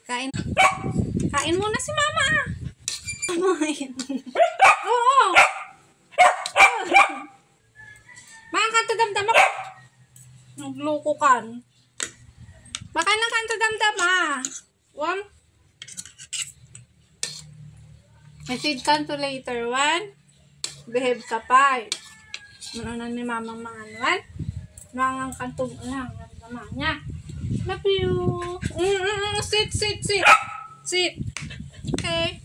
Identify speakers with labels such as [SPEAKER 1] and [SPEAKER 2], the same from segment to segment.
[SPEAKER 1] Kain. Kain muna si mama. Kumain. Oo. Mga kanto damdam ako. Nagloko kan. Baka na kanto damdam Wam. Message kanto later. 1. Behave ka pa. Ano ni mamang mga naman. Mga kanto lang. Naman niya. Love you. Sit. Sit. Okay.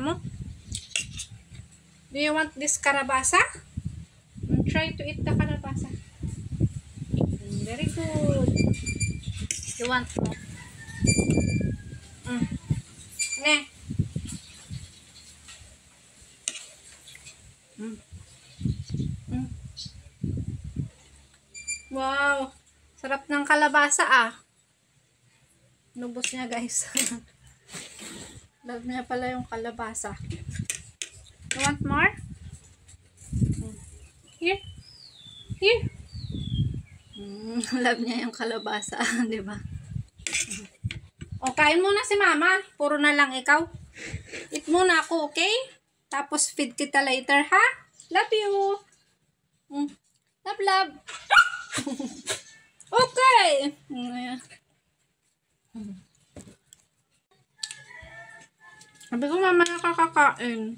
[SPEAKER 1] Mo? Do you want this kalabasa? Try to eat the kalabasa. Very good. You want more? Ne. Wow. Sarap ng kalabasa Nubos niya guys. Love niya pala yung kalabasa. You want more? Here. Love niya yung kalabasa, di ba? O, kain muna si mama. Puro na lang ikaw. Eat muna ako, okay? Tapos feed kita later, ha? Love you. Love. Okay. Sabi ko mama nakakakain.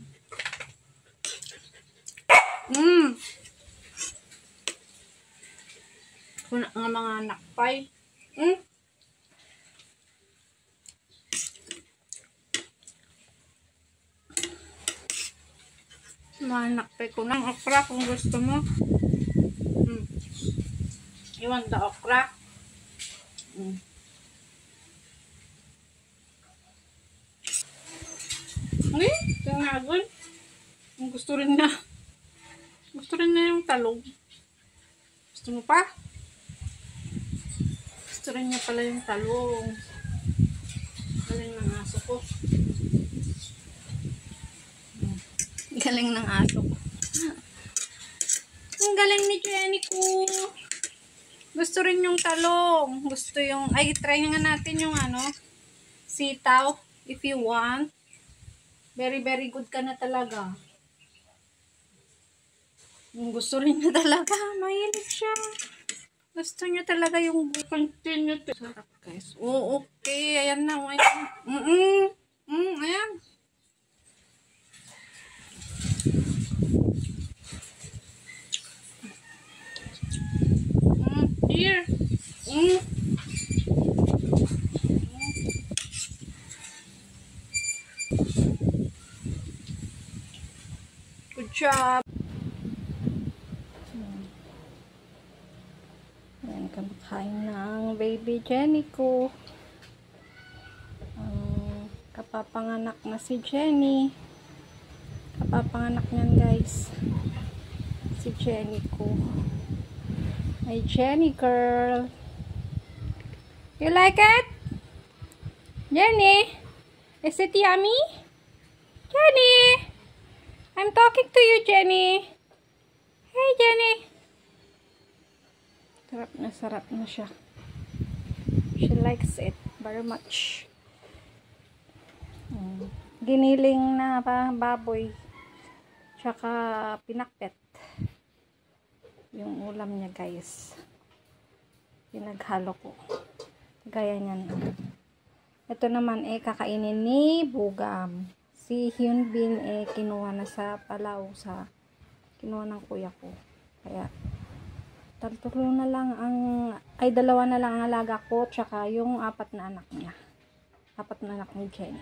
[SPEAKER 1] Kuna nga mga nakpay. Mga nakpay ko ng okra kung gusto mo. You want the okra? Tingagon. Gusto rin na yung talong. Gusto mo pa? Gusto rin niya pala yung talong. Galing ng aso ko. Galing ng aso ko. Ang galing ni Jenny ko. Gusto rin yung talong. Gusto yung, try nga natin yung sitaw. If you want. Very, very good ka na talaga. Gusto rin niya talaga. Mahilig siya. Gusto niya talaga yung continue. Sarap guys. Oh, okay. Ayan na. Ayan. Ayan. Here. Good job. Ayan, kamakain ng baby Jenny ko. Kapapanganak na si Jenny. Kapapanganak niyan guys. Si Jenny ko. My Jenny girl. You like it? Jenny? Is it yummy? Jenny? I'm talking to you, Jenny. Hey, Jenny. Sarap na siya. She likes it very much. Giniling na baboy. Tsaka pinakpet. Yung ulam niya, guys. Pinaghalo ko. Gaya niyan. Ito naman kakainin ni Bugam. Si Hyun Bin kinuha na sa Palaw, kinuha ng kuya ko. Kaya dalawa na lang ang alaga ko, tsaka yung 4 na anak niya. 4 na anak ni Jenny.